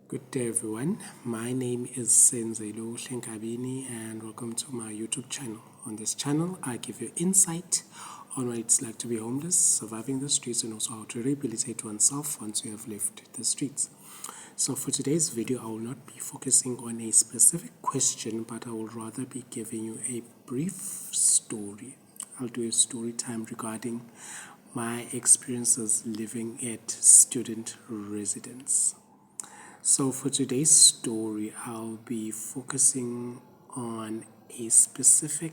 Good day, everyone. My name is Senzelo Shenkabini, and welcome to my YouTube channel. On this channel, I give you insight on what it's like to be homeless, surviving the streets, and also how to rehabilitate oneself once you have left the streets. So for today's video, I will not be focusing on a specific question, but I will rather be giving you a brief story. I'll do a story time regarding my experiences living at student residence. So for today's story, I'll be focusing on a specific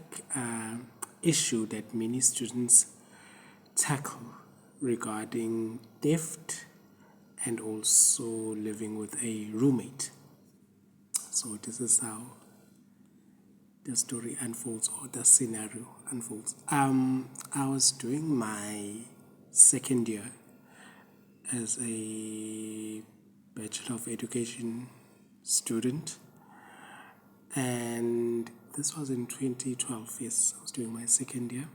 issue that many students tackle regarding theft and also living with a roommate. So this is how the story unfolds, or the scenario unfolds. I was doing my second year as a Bachelor of Education student, and this was in 2012. Yes, I was doing my second year,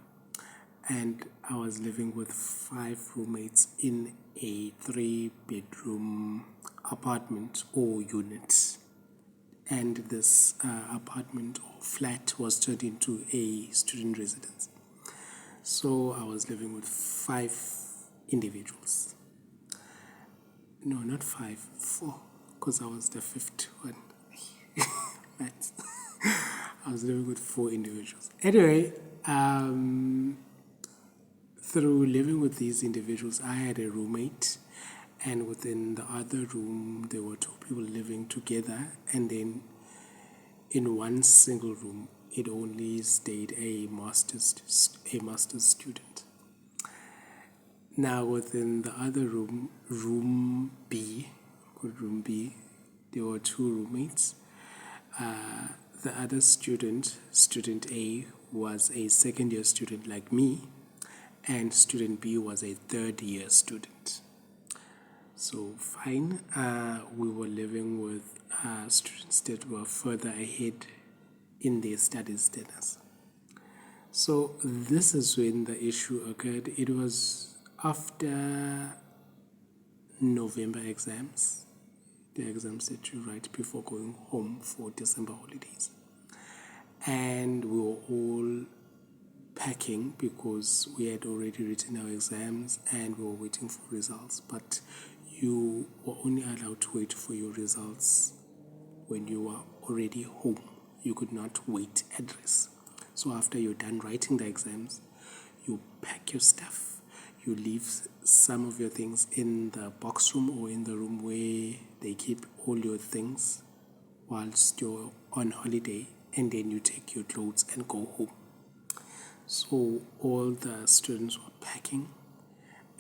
and I was living with 5 roommates in a 3-bedroom apartment or unit. And this apartment or flat was turned into a student residence. So I was living with 5 individuals. No, not 5, 4, because I was the 5th one. But I was living with 4 individuals. Anyway, through living with these individuals, I had a roommate, and within the other room, there were 2 people living together, and then in one single room, it only stayed a master's student. Now, within the other room, room B, there were 2 roommates. The other student, student A, was a second-year student like me, and student B was a third-year student. So, fine, we were living with students that were further ahead in their studies than us. So, this is when the issue occurred. It was after November exams, the exams that you write before going home for December holidays. And we were all packing because we had already written our exams and we were waiting for results. But you were only allowed to wait for your results when you were already home. You could not wait at rest. So after you're done writing the exams, you pack your stuff. You leave some of your things in the box room or in the room where they keep all your things whilst you're on holiday, and then you take your clothes and go home. So all the students were packing,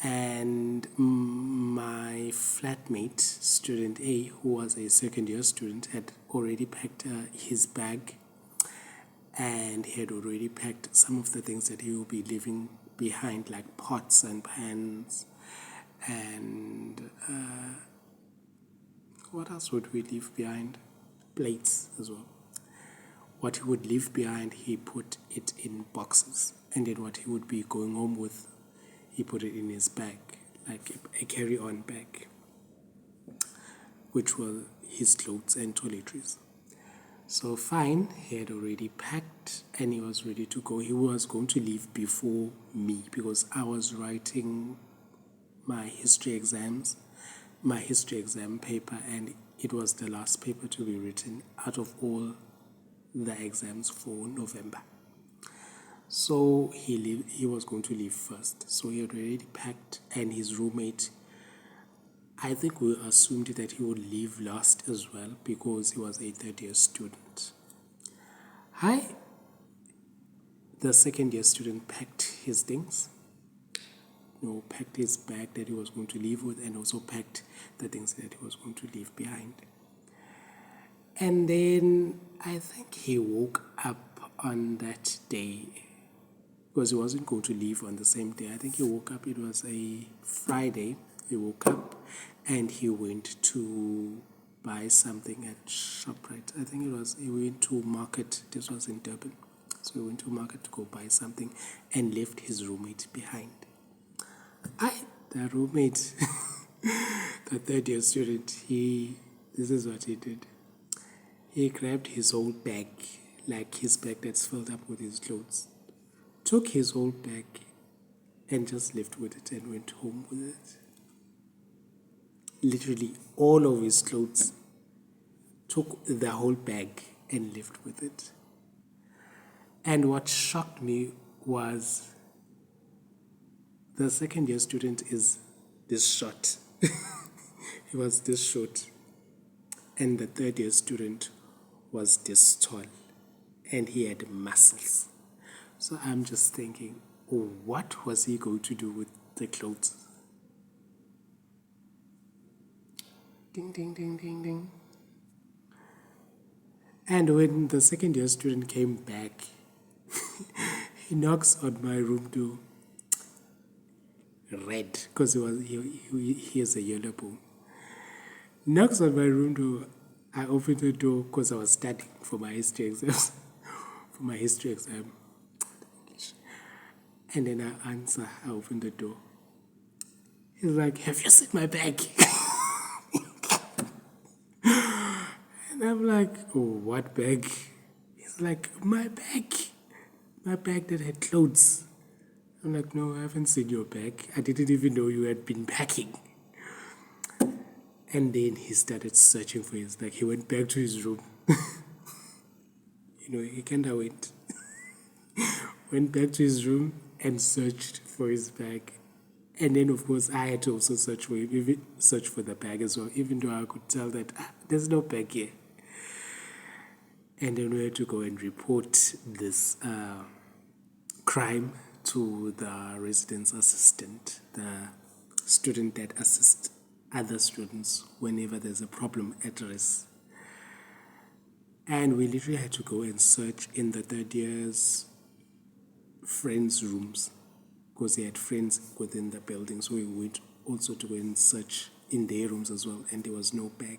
and my flatmate, student A, who was a second-year student, had already packed his bag, and he had already packed some of the things that he will be leaving behind, like pots and pans, and what else would we leave behind? Plates as well. What he would leave behind, he put it in boxes, and then what he would be going home with, he put it in his bag, like a carry-on bag, which were his clothes and toiletries. So fine, he had already packed and he was ready to go. He was going to leave before me because I was writing my history exam paper, and it was the last paper to be written out of all the exams for November. So he was going to leave first. So he had already packed, and his roommate, I think we assumed that he would leave last as well because he was a third-year student. The second-year student packed his things, packed his bag that he was going to leave with, and also packed the things that he was going to leave behind. And then I think he woke up on that day, because he wasn't going to leave on the same day. I think he woke up, it was a Friday. He woke up and he went to buy something at ShopRite. I think he went to market. This was in Durban. So he went to market to go buy something and left his roommate behind. The roommate, the third year student, This is what he did. He grabbed his whole bag, like his bag that's filled up with his clothes, took his whole bag and just left with it and went home with it. Literally all of his clothes, took the whole bag and left with it. And what shocked me was the second year student is this short. He was this short. And the third year student was this tall. And he had muscles. So I'm just thinking, what was he going to do with the clothes? Ding, ding, ding, ding, ding. And when the second year student came back, he knocks on my room door, red, because he has a yellow bone. Knocks on my room door. I opened the door because I was studying for my history exams. And then I answer, I open the door. He's like, have you seen my bag? And I'm like, oh, what bag? He's like, my bag that had clothes. I'm like, no, I haven't seen your bag. I didn't even know you had been packing. And then he started searching for his bag. He went back to his room. He kind of went back to his room and searched for his bag. And then, of course, I had to also search for the bag as well, even though I could tell that there's no bag here. And then we had to go and report this crime to the residence assistant, the student that assists other students whenever there's a problem at risk. And we literally had to go and search in the third year's friends' rooms because they had friends within the building. So we went also to go and search in their rooms as well, and there was no bag.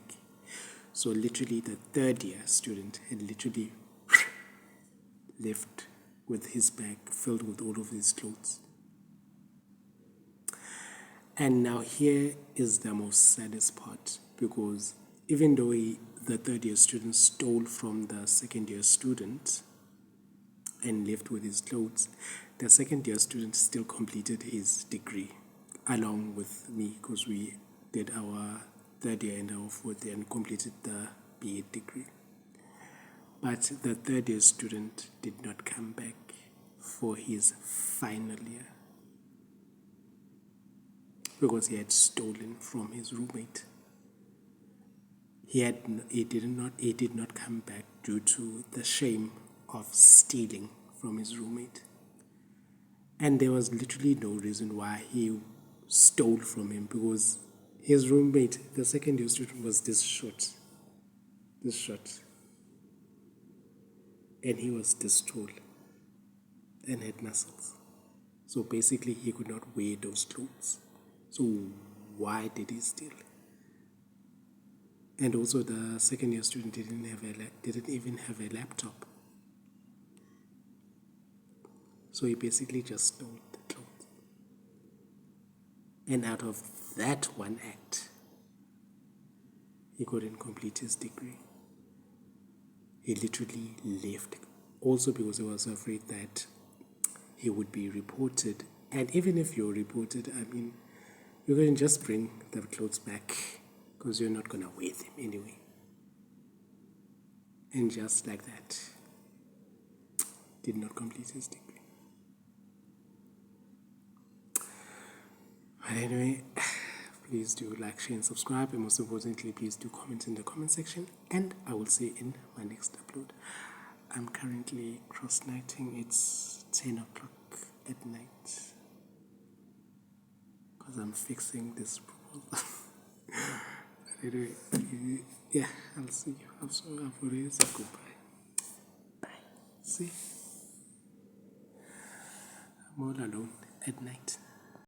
So literally the third year student had literally left with his bag filled with all of his clothes. And now here is the most saddest part, because even though the third year student stole from the second year student and left with his clothes, the second year student still completed his degree along with me, because we did our third year and our fourth year and completed the BA degree. But the third year student did not come back for his final year because he had stolen from his roommate. He did not come back due to the shame of stealing from his roommate. And there was literally no reason why he stole from him, because his roommate, the second year student, was this short. And he was this tall and had muscles. So basically he could not wear those clothes. So why did he steal? And also the second year student didn't even have a laptop. So he basically just stole the clothes. And out of that one act, he couldn't complete his degree. He literally left. Also because he was afraid that he would be reported. And even if you're reported, you can just bring the clothes back because you're not going to wear them anyway. And just like that, did not complete his degree. But anyway, please do like, share, and subscribe. And most importantly, please do comment in the comment section. And I will see you in my next upload. I'm currently cross-nighting. It's 10 o'clock at night because I'm fixing this proposal. But anyway, yeah, I'll see you. I've already said goodbye. Bye. See? I'm all alone at night.